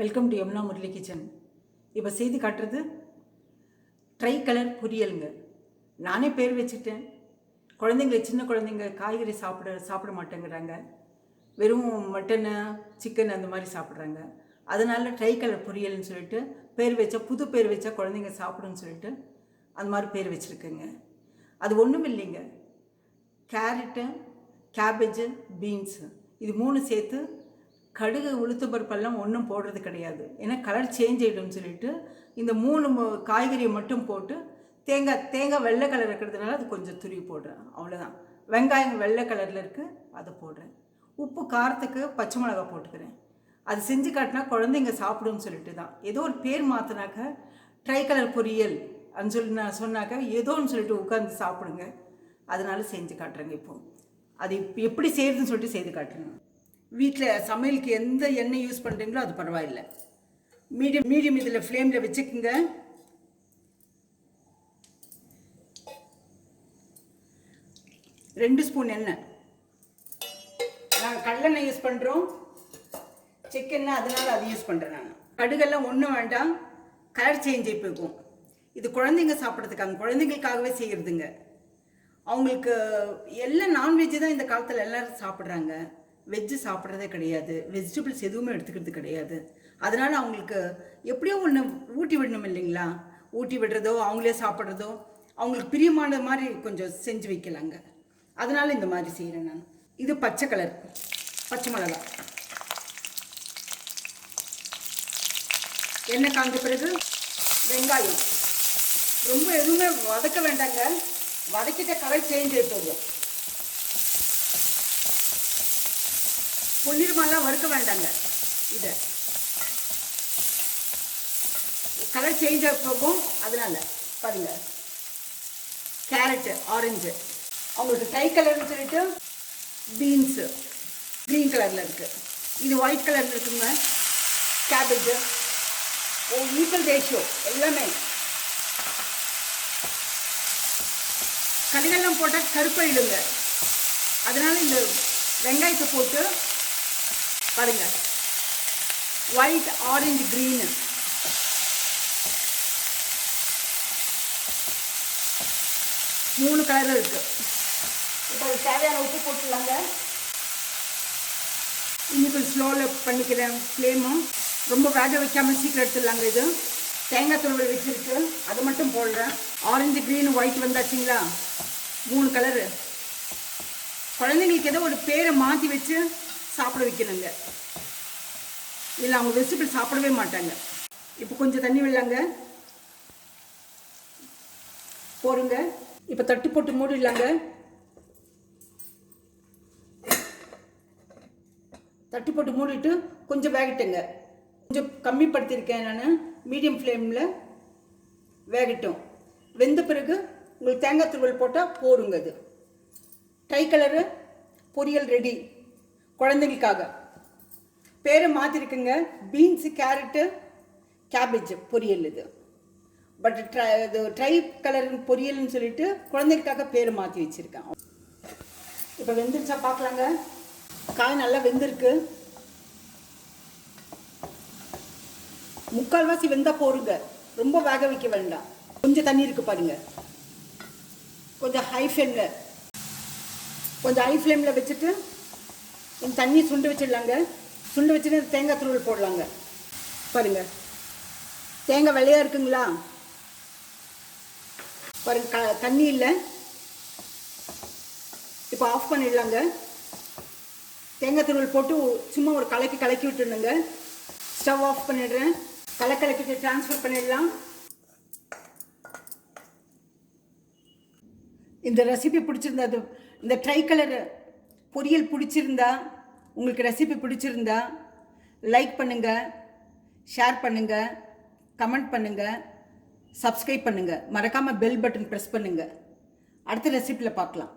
Welcome to Yamuna Murali kitchen. இப்போ செய்து காட்டுறது ட்ரை கலர் பொரியலுங்க. நானே பேர் வச்சுட்டேன். குழந்தைங்க, சின்ன குழந்தைங்க காய்கறி சாப்பிட மாட்டேங்கிறாங்க. வெறும் மட்டனு சிக்கன் அந்த மாதிரி சாப்பிட்றாங்க. அதனால் ட்ரை கலர் பொரியல்னு சொல்லிட்டு பேர் வச்சா, புது பேர் வச்சா குழந்தைங்க சாப்பிடுன்னு சொல்லிட்டு அந்த மாதிரி பேர் வச்சுருக்குங்க. அது ஒன்றும் இல்லைங்க. கேரட்டு, கேபேஜு, பீன்ஸு இது 3 சேர்த்து கடுகு உளுத்தம் பருப்பெல்லாம் ஒன்றும் போடுறது கிடையாது. ஏன்னா கலர் சேஞ்ச் ஆகிடும்னு சொல்லிட்டு இந்த 3 காய்கறியை மட்டும் போட்டு தேங்காய் வெள்ளை கலர் இருக்கிறதுனால அது கொஞ்சம் துருவி போடுறேன், அவ்வளோதான். வெங்காயம் வெள்ளை கலரில் இருக்குது, அதை போடுறேன். உப்பு காரத்துக்கு பச்சை மிளகா போட்டுக்கிறேன். அது செஞ்சு காட்டினா குழந்தைங்க சாப்பிடுன்னு சொல்லிட்டு தான். ஏதோ ஒரு பேர் மாற்றினாக்க ட்ரை கலர் பொரியல் அப்படின்னு சொல்லி நான் சொன்னாக்க ஏதோன்னு சொல்லிட்டு உட்காந்து சாப்பிடுங்க. அதனால செஞ்சு காட்டுறேங்க. இப்போது அது எப்படி செய்கிறதுன்னு சொல்லிட்டு செய்து காட்டுறேங்க. வீட்டில் சமையலுக்கு எந்த எண்ணெய் யூஸ் பண்ணுறீங்களோ அது பரவாயில்லை. மீடியம் இதில் ஃப்ளேமில் வச்சுக்கோங்க. ரெண்டு ஸ்பூன் எண்ணெய். நாங்கள் கடலெண்ணெய் யூஸ் பண்ணுறோம், சிக்கன்னா அதனால் அது யூஸ் பண்ணுறேன் நான். கடுகெல்லாம் ஒன்றும் வேண்டாம், கலர் சேஞ்ச் ஆகி போகும். இது குழந்தைங்க சாப்பிட்றதுக்காக, குழந்தைங்களுக்காகவே செய்கிறதுங்க. அவங்களுக்கு எல்லாம் நான்வெஜ்ஜு தான் இந்த காலத்தில் எல்லோரும் சாப்பிட்றாங்க. வெஜ்ஜு சாப்பிட்றதே கிடையாது, வெஜிடபிள்ஸ் எதுவுமே எடுத்துக்கிறது கிடையாது. அதனால் அவங்களுக்கு எப்படியோ ஒன்று ஊட்டி விடணும் இல்லைங்களா? ஊட்டி விடுறதோ அவங்களே சாப்பிட்றதோ அவங்களுக்கு பிரியமான மாதிரி கொஞ்சம் செஞ்சு வைக்கலாங்க. அதனால் இந்த மாதிரி செய்கிறேன் நான். இது பச்சை கலர் பச்சை மிளகா. எண்ணெய் காஞ்ச பிறகு வெங்காயம். ரொம்ப எதுவுமே வதக்க வேண்டாங்க, வதக்கிட்ட கலர் சேஞ்ச் ஆகி போகும். பொன்னிறமெல்லாம் வறுக்க வேண்டாங்க. இதை கலர் சேஞ்ச் ஆகி போகும், அதனால பாருங்க. கேரட்டு ஆரஞ்சு, அவங்களுக்கு ட்ரை கலர்னு சொல்லிட்டு பீன்ஸு க்ரீன் கலரில் இருக்குது, இது ஒயிட் கலரில் இருக்குங்க. கேபேஜு ஈக்குவல் ரேஷியோ எல்லாமே. கடுகெல்லாம் போட்டால் கருப்பாயிடுங்க. அதனால் இந்த வெங்காயத்தை போட்டு பாருங்க. ஒயிட் ஆரஞ்சு க்ரீனு 3 கலரில் இருக்குது. இப்போ தேவையான உப்பு போட்டுடலாங்க. இன்னைக்கு ஸ்லோவில் பண்ணிக்கிறேன் ஃப்ளேமும். ரொம்ப வேக வைக்காமல் சீக்கிரம் எடுத்துடலாங்க. இது தேங்காய் துருவல் வச்சுருக்கு, அது மட்டும் போடுறேன். ஆரஞ்சு க்ரீனு ஒயிட் வந்தாச்சுங்களா, 3 கலரு. குழந்தைங்களுக்கு ஏதோ ஒரு பேரை மாற்றி வச்சு சாப்பிட வைக்கணுங்க, இல்லை அவங்க வெஜிடபிள் சாப்பிடவே மாட்டாங்க. இப்போ கொஞ்சம் தண்ணி விடலாங்க, போருங்க. இப்போ தட்டு போட்டு மூடிடலாங்க. தட்டு போட்டு மூடிட்டு கொஞ்சம் வேகட்டுங்க. கொஞ்சம் கம்மிப்படுத்தியிருக்கேன் நான், மீடியம் ஃப்ளேமில் வேகட்டும். வெந்த பிறகு உங்களுக்கு தேங்காய் துருவல் போட்டால் போருங்க. அது ட்ரை கலரு பொரியல் ரெடி. குழந்தைங்களுக்காக பேரை மாற்றிருக்குங்க, பீன்ஸு கேரட்டு கேபேஜ் பொரியல் இது. பட் இது ட்ரை கலர் பொரியல்னு சொல்லிட்டு குழந்தைங்களுக்காக பேரை மாற்றி வச்சுருக்கேன். இப்போ வெந்துருச்சா பார்க்கலாங்க. காய் நல்லா வெந்திருக்கு. முக்கால்வாசி வெந்தால் போருங்க, ரொம்ப வேக வைக்க வேண்டாம். கொஞ்சம் தண்ணி இருக்குது பாருங்கள். கொஞ்சம் ஹை ஃப்ளேமில் வச்சுட்டு கொஞ்சம் தண்ணி சுண்டு வச்சிடலாங்க. சுண்டு வச்சுட்டு தேங்காய் துருவல் போடலாங்க. பாருங்கள், தேங்காய் வெள்ளையாக இருக்குங்களா பாருங்க, தண்ணி இல்லை. இப்போ ஆஃப் பண்ணிடலாங்க. தேங்காய் துருவல் போட்டு சும்மா ஒரு கலக்கி விட்டுணுங்க. ஸ்டவ் ஆஃப் பண்ணிடுறேன். கலக்கிட்டு ட்ரான்ஸ்ஃபர் பண்ணிடலாம். இந்த ரெசிபி பிடிச்சிருந்தா, இந்த ட்ரை கலர் பொரியல் பிடிச்சிருந்தா, உங்களுக்கு ரெசிபி பிடிச்சிருந்தா லைக் பண்ணுங்கள், ஷேர் பண்ணுங்கள், கமெண்ட் பண்ணுங்கள், சப்ஸ்கிரைப் பண்ணுங்கள். மறக்காமல் பெல் பட்டன் ப்ரெஸ் பண்ணுங்கள். அடுத்த ரெசிபியில் பார்க்கலாம்.